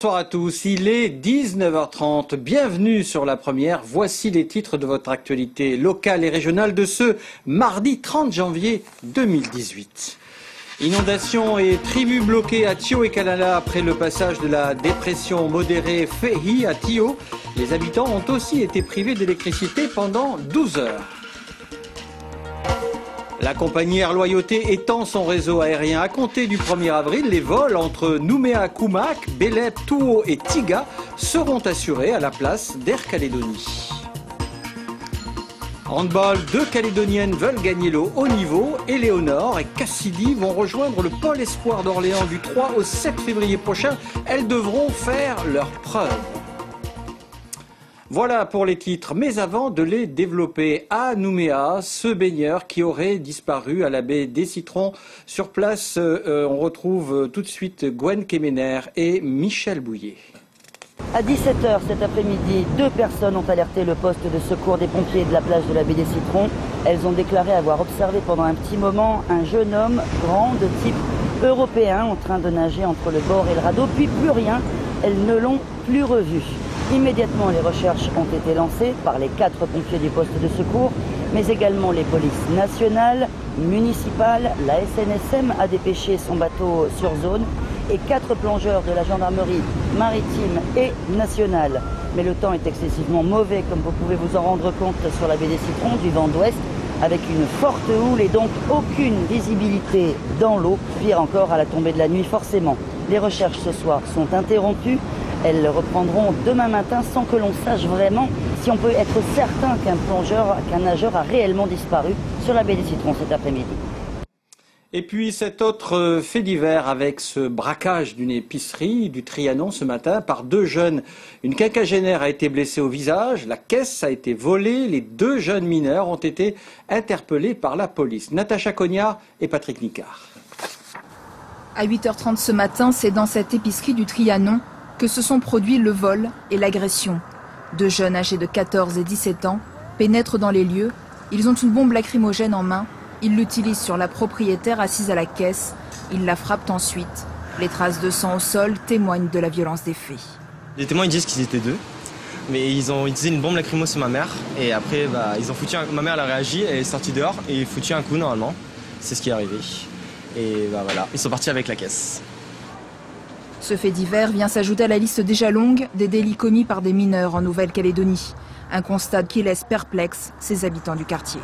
Bonsoir à tous, il est 19h30, bienvenue sur La Première, voici les titres de votre actualité locale et régionale de ce mardi 30 janvier 2018. Inondations et tribus bloquées à Tio et Canala après le passage de la dépression modérée Fehi à Tio. Les habitants ont aussi été privés d'électricité pendant 12 heures. La compagnie Air Loyauté étend son réseau aérien à compter du 1er avril. Les vols entre Nouméa-Koumak, Bélep, Touo et Tiga seront assurés à la place d'Air Calédonie. Handball, 2 Calédoniennes veulent gagner le haut niveau. Éléonore et Cassidy vont rejoindre le Pôle Espoir d'Orléans du 3 au 7 février prochain. Elles devront faire leurs preuves. Voilà pour les titres, mais avant de les développer, à Nouméa, ce baigneur qui aurait disparu à la baie des Citrons. Sur place, on retrouve tout de suite Gwen Kemener et Michel Bouillet. À 17h cet après-midi, 2 personnes ont alerté le poste de secours des pompiers de la plage de la baie des Citrons. Elles ont déclaré avoir observé pendant un petit moment un jeune homme grand de type européen en train de nager entre le bord et le radeau, puis plus rien, elles ne l'ont plus revu. Immédiatement, les recherches ont été lancées par les 4 pompiers du poste de secours, mais également les polices nationales, municipales. La SNSM a dépêché son bateau sur zone et 4 plongeurs de la gendarmerie maritime et nationale. Mais le temps est excessivement mauvais, comme vous pouvez vous en rendre compte sur la baie des Citrons, du vent d'ouest, avec une forte houle et donc aucune visibilité dans l'eau. Pire encore, à la tombée de la nuit, forcément. Les recherches ce soir sont interrompues. Elles reprendront demain matin sans que l'on sache vraiment si on peut être certain qu'un nageur a réellement disparu sur la baie des Citrons cet après-midi. Et puis cet autre fait divers avec ce braquage d'une épicerie du Trianon ce matin par 2 jeunes. Une quinquagénaire a été blessée au visage, la caisse a été volée, les 2 jeunes mineurs ont été interpellés par la police. Natacha Cognard et Patrick Nicard. À 8h30 ce matin, c'est dans cette épicerie du Trianon que se sont produits le vol et l'agression. 2 jeunes âgés de 14 et 17 ans pénètrent dans les lieux. Ils ont une bombe lacrymogène en main. Ils l'utilisent sur la propriétaire assise à la caisse. Ils la frappent ensuite. Les traces de sang au sol témoignent de la violence des faits. Les témoins ils disent qu'ils étaient 2, mais ils ont utilisé une bombe lacrymo sur ma mère. Et après, ils ont foutu ma mère elle a réagi, elle est sortie dehors et ils ont foutu un coup normalement. C'est ce qui est arrivé. Et voilà, ils sont partis avec la caisse. Ce fait divers vient s'ajouter à la liste déjà longue des délits commis par des mineurs en Nouvelle-Calédonie. Un constat qui laisse perplexe ses habitants du quartier.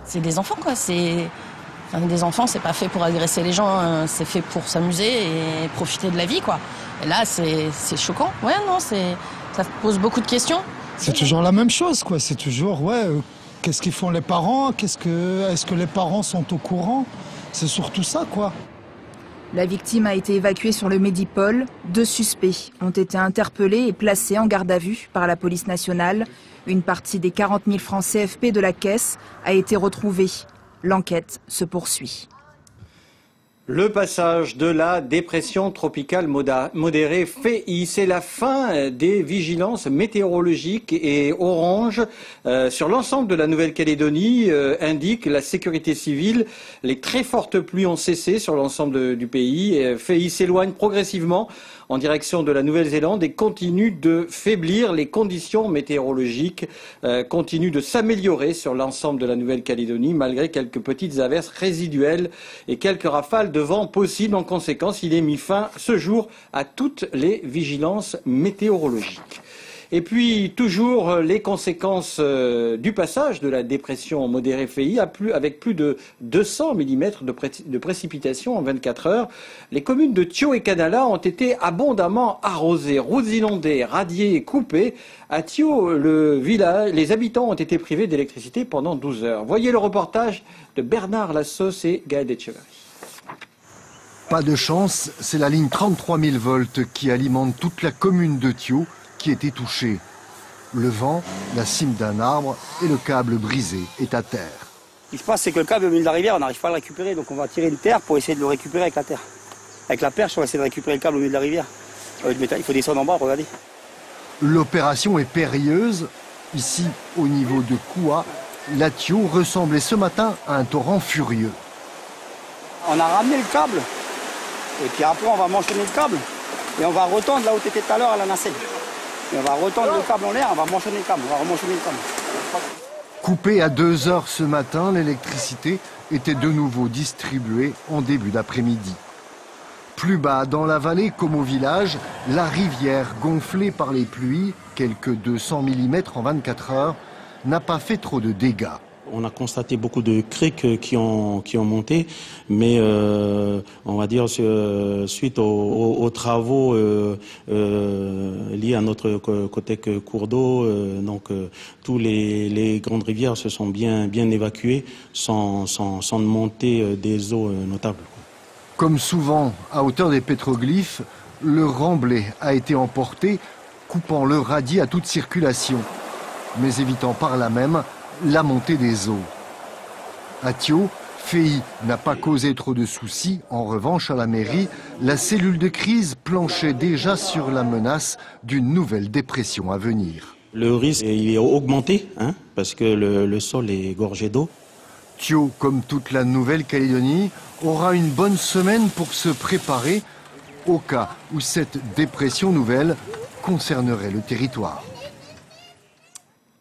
C'est des enfants quoi, des enfants c'est pas fait pour agresser les gens, hein. C'est fait pour s'amuser et profiter de la vie quoi. Et là c'est choquant, ouais non, ça pose beaucoup de questions. C'est toujours la même chose quoi, c'est toujours qu'est-ce qu'ils font les parents, est-ce que les parents sont au courant, c'est surtout ça quoi. La victime a été évacuée sur le Médipôle. 2 suspects ont été interpellés et placés en garde à vue par la police nationale. Une partie des 40 000 francs CFP de la caisse a été retrouvée. L'enquête se poursuit. Le passage de la dépression tropicale modérée Fehi, c'est la fin des vigilances météorologiques et orange sur l'ensemble de la Nouvelle-Calédonie, indique la sécurité civile. Les très fortes pluies ont cessé sur l'ensemble du pays. Fehi s'éloigne progressivement en direction de la Nouvelle-Zélande et continue de faiblir. Les conditions météorologiques continuent de s'améliorer sur l'ensemble de la Nouvelle-Calédonie malgré quelques petites averses résiduelles et quelques rafales de vent possibles. En conséquence, il est mis fin ce jour à toutes les vigilances météorologiques. Et puis, toujours les conséquences du passage de la dépression modérée Fehi, avec plus de 200 mm de précipitations en 24 heures. Les communes de Tio et Canala ont été abondamment arrosées, routes inondées, radiers et coupés. À Tio, le village, les habitants ont été privés d'électricité pendant 12 heures. Voyez le reportage de Bernard Lassos et Gaël Etcheverry. Pas de chance, c'est la ligne 33 000 volts qui alimente toute la commune de Tio qui était touchée. Le vent, la cime d'un arbre et le câble brisé est à terre. Ce qui se passe, c'est que le câble au milieu de la rivière, on n'arrive pas à le récupérer, donc on va tirer une terre pour essayer de le récupérer avec la terre. Avec la perche, on va essayer de récupérer le câble au milieu de la rivière. Il faut descendre en bas, regardez. L'opération est périlleuse. Ici, au niveau de Koua, la Tio ressemblait ce matin à un torrent furieux. On a ramené le câble, et puis après on va mentionner le câble. Et on va retendre là où tu étais tout à l'heure à la nacelle. Et on va retendre le câble en l'air, on va manchonner le câble, on va remanchonner le câble. Coupée à 2 heures ce matin, l'électricité était de nouveau distribuée en début d'après-midi. Plus bas dans la vallée comme au village, la rivière gonflée par les pluies, quelques 200 mm en 24 heures, n'a pas fait trop de dégâts. On a constaté beaucoup de criques qui ont monté, mais on va dire suite aux travaux liés à notre côté cours d'eau, donc tous les grandes rivières se sont bien évacuées sans montée des eaux notables. Comme souvent à hauteur des pétroglyphes, le remblai a été emporté, coupant le radis à toute circulation, mais évitant par là même la montée des eaux. À Thio, FEI n'a pas causé trop de soucis. En revanche, à la mairie, la cellule de crise planchait déjà sur la menace d'une nouvelle dépression à venir. Le risque il est augmenté, parce que le sol est gorgé d'eau. Thio, comme toute la Nouvelle-Calédonie, aura une bonne semaine pour se préparer au cas où cette dépression nouvelle concernerait le territoire.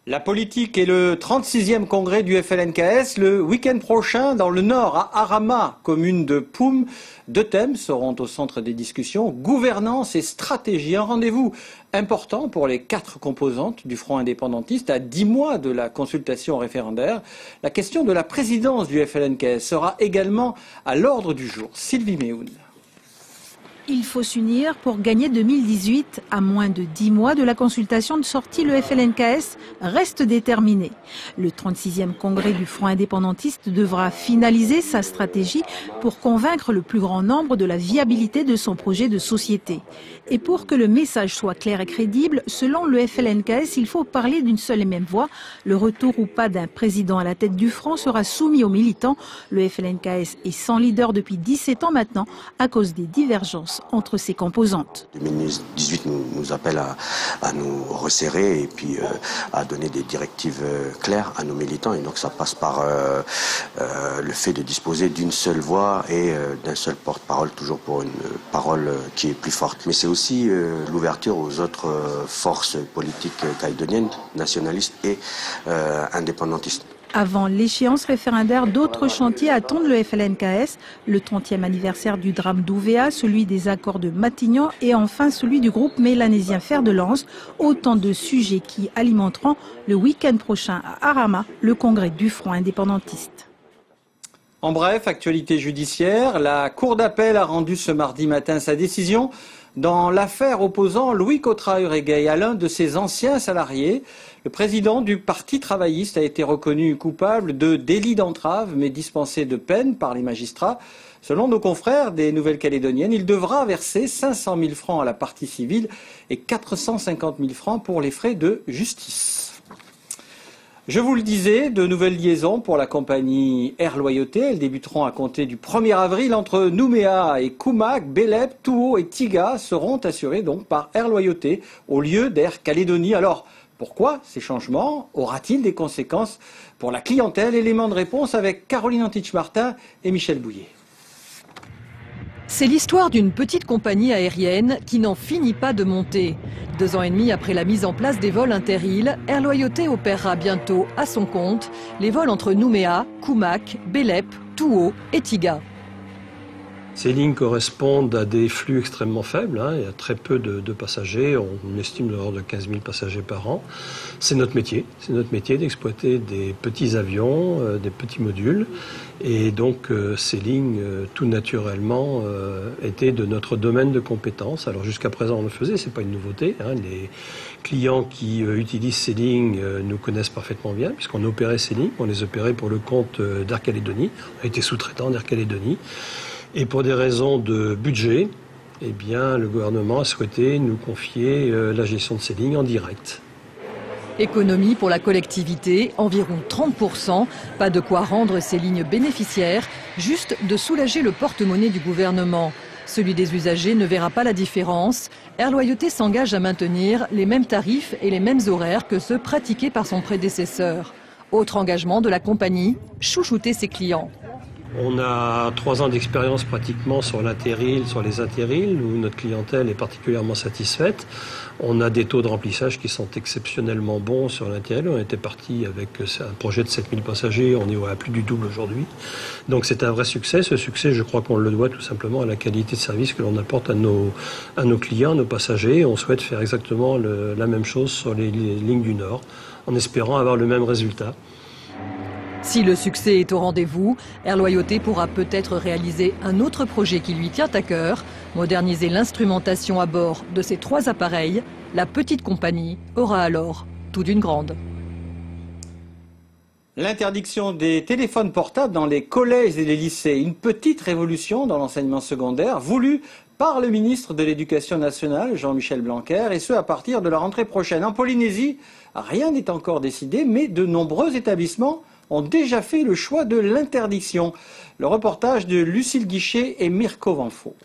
La politique et le 36e congrès du FLNKS le week-end prochain dans le nord, à Arama, commune de Poum. 2 thèmes seront au centre des discussions, gouvernance et stratégie. Un rendez-vous important pour les 4 composantes du Front indépendantiste à 10 mois de la consultation référendaire. La question de la présidence du FLNKS sera également à l'ordre du jour. Sylvie Méhoun. Il faut s'unir pour gagner 2018. À moins de 10 mois de la consultation de sortie, le FLNKS reste déterminé. Le 36e congrès du Front indépendantiste devra finaliser sa stratégie pour convaincre le plus grand nombre de la viabilité de son projet de société. Et pour que le message soit clair et crédible, selon le FLNKS, il faut parler d'une seule et même voix. Le retour ou pas d'un président à la tête du Front sera soumis aux militants. Le FLNKS est sans leader depuis 17 ans maintenant à cause des divergences entre ses composantes. 2018 nous appelle à nous resserrer et puis à donner des directives claires à nos militants. Et donc ça passe par le fait de disposer d'une seule voix et d'un seul porte-parole, toujours pour une parole qui est plus forte. Mais c'est aussi l'ouverture aux autres forces politiques calédoniennes, nationalistes et indépendantistes. Avant l'échéance référendaire, d'autres chantiers attendent le FLNKS, le 30e anniversaire du drame d'Ouvéa, celui des accords de Matignon et enfin celui du groupe mélanésien Fer de Lance. Autant de sujets qui alimenteront le week-end prochain à Arama, le congrès du Front indépendantiste. En bref, actualité judiciaire, la Cour d'appel a rendu ce mardi matin sa décision dans l'affaire opposant Louis Cotrat-Uregei à l'un de ses anciens salariés. Le président du Parti travailliste a été reconnu coupable de délit d'entrave, mais dispensé de peine par les magistrats. Selon nos confrères des Nouvelles-Calédoniennes, il devra verser 500 000 francs à la partie civile et 450 000 francs pour les frais de justice. Je vous le disais, de nouvelles liaisons pour la compagnie Air Loyauté. Elles débuteront à compter du 1er avril entre Nouméa et Koumak, Bélep, Touo et Tiga seront assurées donc par Air Loyauté au lieu d'Air Calédonie. Alors, pourquoi ces changements? Aura-t-il des conséquences pour la clientèle? Élément de réponse avec Caroline Antich-Martin et Michel Bouillet. C'est l'histoire d'une petite compagnie aérienne qui n'en finit pas de monter. 2 ans et demi après la mise en place des vols inter-îles, Air Loyauté opérera bientôt à son compte les vols entre Nouméa, Koumak, Bélep, Touo et Tiga. Ces lignes correspondent à des flux extrêmement faibles, il y a très peu de passagers, on estime de l'ordre de 15 000 passagers par an. C'est notre métier d'exploiter des petits avions, des petits modules. Et donc ces lignes, tout naturellement, étaient de notre domaine de compétences. Alors jusqu'à présent on le faisait, c'est pas une nouveauté. Les clients qui utilisent ces lignes nous connaissent parfaitement bien, puisqu'on opérait ces lignes, on les opérait pour le compte d'Air Calédonie, on a été sous-traitant d'Air Calédonie. Et pour des raisons de budget, eh bien, le gouvernement a souhaité nous confier la gestion de ces lignes en direct. Économie pour la collectivité, environ 30%. Pas de quoi rendre ces lignes bénéficiaires, juste de soulager le porte-monnaie du gouvernement. Celui des usagers ne verra pas la différence. Air Loyauté s'engage à maintenir les mêmes tarifs et les mêmes horaires que ceux pratiqués par son prédécesseur. Autre engagement de la compagnie, chouchouter ses clients. On a 3 ans d'expérience pratiquement sur l'intérim, sur les intérims, où notre clientèle est particulièrement satisfaite. On a des taux de remplissage qui sont exceptionnellement bons sur l'intérim. On était parti avec un projet de 7000 passagers, on est à plus du double aujourd'hui. Donc c'est un vrai succès. Ce succès, je crois qu'on le doit tout simplement à la qualité de service que l'on apporte à nos clients, à nos passagers. On souhaite faire exactement la même chose sur les lignes du Nord, en espérant avoir le même résultat. Si le succès est au rendez-vous, Air Loyauté pourra peut-être réaliser un autre projet qui lui tient à cœur, moderniser l'instrumentation à bord de ces 3 appareils. La petite compagnie aura alors tout d'une grande. L'interdiction des téléphones portables dans les collèges et les lycées, une petite révolution dans l'enseignement secondaire voulue par le ministre de l'Éducation nationale, Jean-Michel Blanquer, et ce à partir de la rentrée prochaine. En Polynésie, rien n'est encore décidé, mais de nombreux établissements ont déjà fait le choix de l'interdiction. Le reportage de Lucille Guichet et Mirko Vanfo.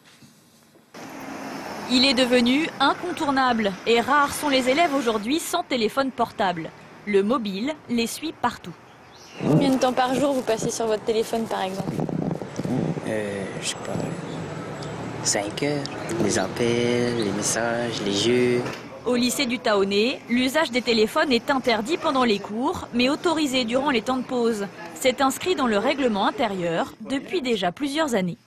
Il est devenu incontournable et rares sont les élèves aujourd'hui sans téléphone portable. Le mobile les suit partout. Combien de temps par jour vous passez sur votre téléphone par exemple? Je sais pas, 5 heures. Les appels, les messages, les jeux. Au lycée du Taoné, l'usage des téléphones est interdit pendant les cours, mais autorisé durant les temps de pause. C'est inscrit dans le règlement intérieur depuis déjà plusieurs années.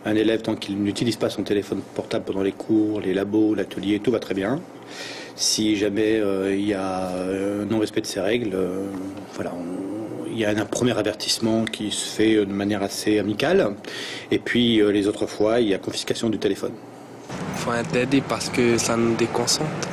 Un élève, tant qu'il n'utilise pas son téléphone portable pendant les cours, les labos, l'atelier, tout va très bien. Si jamais il y a non-respect de ces règles, voilà, il y a un premier avertissement qui se fait de manière assez amicale. Et puis les autres fois, il y a confiscation du téléphone. Il faut interdire parce que ça nous déconcentre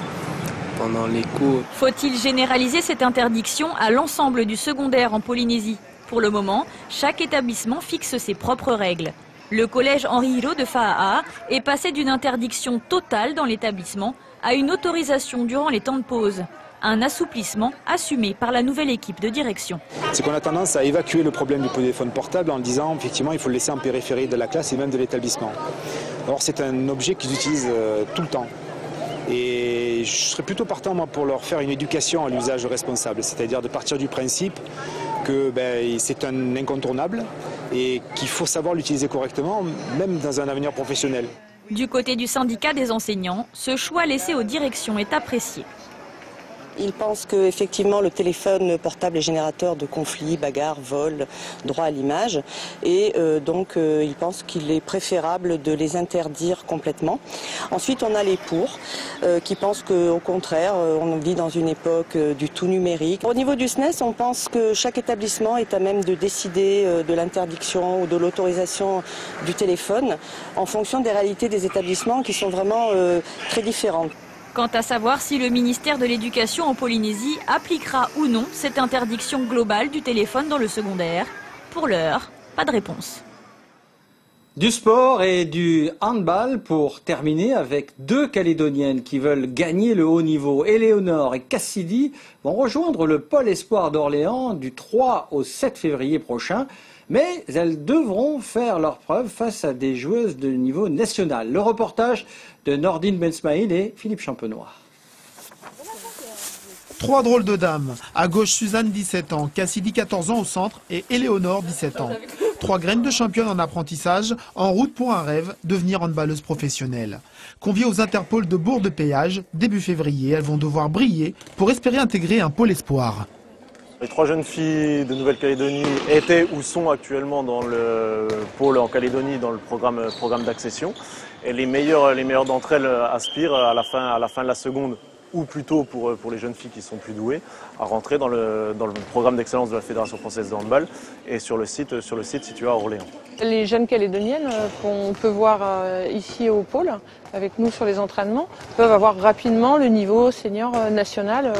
pendant les cours. Faut-il généraliser cette interdiction à l'ensemble du secondaire en Polynésie? Pour le moment, chaque établissement fixe ses propres règles. Le collège Henri Hiro de Fa'a'a est passé d'une interdiction totale dans l'établissement à une autorisation durant les temps de pause. Un assouplissement assumé par la nouvelle équipe de direction. C'est qu'on a tendance à évacuer le problème du téléphone portable en disant effectivement il faut le laisser en périphérie de la classe et même de l'établissement. Or c'est un objet qu'ils utilisent tout le temps. Et je serais plutôt partant moi, pour leur faire une éducation à l'usage responsable, c'est-à-dire de partir du principe que c'est un incontournable et qu'il faut savoir l'utiliser correctement, même dans un avenir professionnel. Du côté du syndicat des enseignants, ce choix laissé aux directions est apprécié. Ils pensent qu'effectivement le téléphone portable est générateur de conflits, bagarres, vols, droit à l'image. Et donc ils pensent qu'il est préférable de les interdire complètement. Ensuite on a les pour, qui pensent qu'au contraire, on vit dans une époque du tout numérique. Au niveau du SNES, on pense que chaque établissement est à même de décider de l'interdiction ou de l'autorisation du téléphone en fonction des réalités des établissements qui sont vraiment très différentes. Quant à savoir si le ministère de l'Éducation en Polynésie appliquera ou non cette interdiction globale du téléphone dans le secondaire, pour l'heure, pas de réponse. Du sport et du handball pour terminer avec 2 Calédoniennes qui veulent gagner le haut niveau. Éléonore et Cassidy vont rejoindre le pôle espoir d'Orléans du 3 au 7 février prochain. Mais elles devront faire leurs preuves face à des joueuses de niveau national. Le reportage de Nordine Bensmaïl et Philippe Champenois. 3 drôles de dames. À gauche, Suzanne, 17 ans, Cassidy, 14 ans au centre et Éléonore, 17 ans. 3 graines de championne en apprentissage, en route pour un rêve, devenir handballeuse professionnelle. Conviées aux Interpôles de Bourg-de-Péage, début février, elles vont devoir briller pour espérer intégrer un pôle espoir. Les 3 jeunes filles de Nouvelle-Calédonie étaient ou sont actuellement dans le pôle en Calédonie, dans le programme d'accession. Et les meilleures d'entre elles aspirent à la fin de la seconde, ou plutôt pour les jeunes filles qui sont plus douées, à rentrer dans le programme d'excellence de la Fédération française de handball et sur le site situé à Orléans. Les jeunes Calédoniennes qu'on peut voir ici au pôle, avec nous sur les entraînements, peuvent avoir rapidement le niveau senior national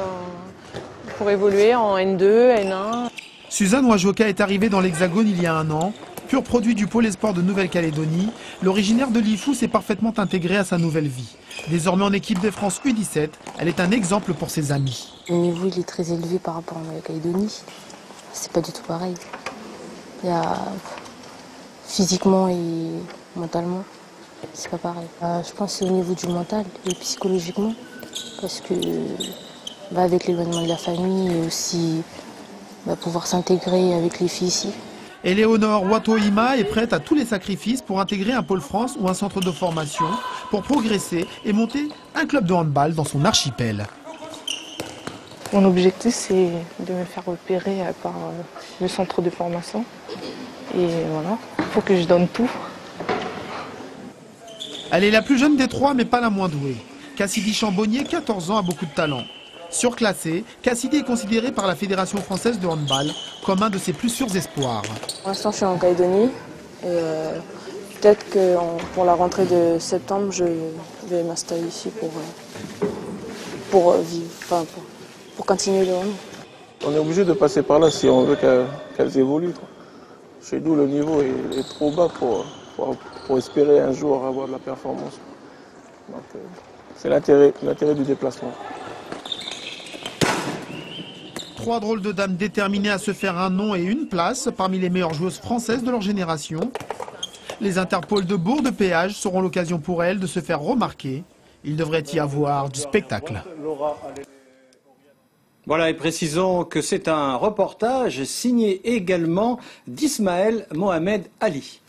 pour évoluer en N2, N1. Suzanne Wajoka est arrivée dans l'Hexagone il y a 1 an. Pur produit du pôle espoir de Nouvelle-Calédonie, l'originaire de Lifou s'est parfaitement intégrée à sa nouvelle vie. Désormais en équipe de France U17, elle est un exemple pour ses amis. Le niveau il est très élevé par rapport à Nouvelle-Calédonie. C'est pas du tout pareil. Il y a physiquement et mentalement, c'est pas pareil. Je pense que c'est au niveau du mental et psychologiquement, parce que avec l'éloignement de la famille et aussi pouvoir s'intégrer avec les filles ici. Éléonore Watohima est prête à tous les sacrifices pour intégrer un pôle France ou un centre de formation, pour progresser et monter un club de handball dans son archipel. Mon objectif, c'est de me faire repérer par le centre de formation. Et voilà, il faut que je donne tout. Elle est la plus jeune des trois, mais pas la moins douée. Cassidy Chambonnier, 14 ans, a beaucoup de talent. Surclassée, Cassidy est considérée par la Fédération française de handball comme un de ses plus sûrs espoirs. Pour l'instant, je suis en Calédonie. Peut-être que pour la rentrée de septembre, je vais m'installer ici pour vivre, enfin, pour continuer le handball. On est obligé de passer par là si on veut qu'elles évoluent. Chez nous, le niveau est trop bas pour espérer un jour avoir de la performance. C'est l'intérêt du déplacement. Trois drôles de dames déterminées à se faire un nom et une place parmi les meilleures joueuses françaises de leur génération. Les Interpôles de Bourg-de-Péage seront l'occasion pour elles de se faire remarquer. Il devrait y avoir du spectacle. Voilà, et précisons que c'est un reportage signé également d'Ismaël Mohamed Ali.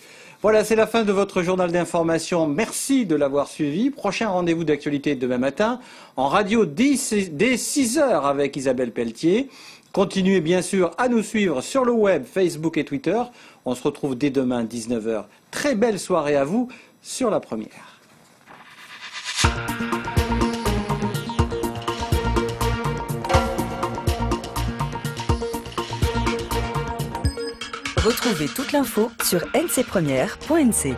Voilà, c'est la fin de votre journal d'information. Merci de l'avoir suivi. Prochain rendez-vous d'actualité demain matin en radio dès 6 h avec Isabelle Pelletier. Continuez bien sûr à nous suivre sur le web, Facebook et Twitter. On se retrouve dès demain 19 h. Très belle soirée à vous sur La Première. Retrouvez toute l'info sur ncpremière.nc.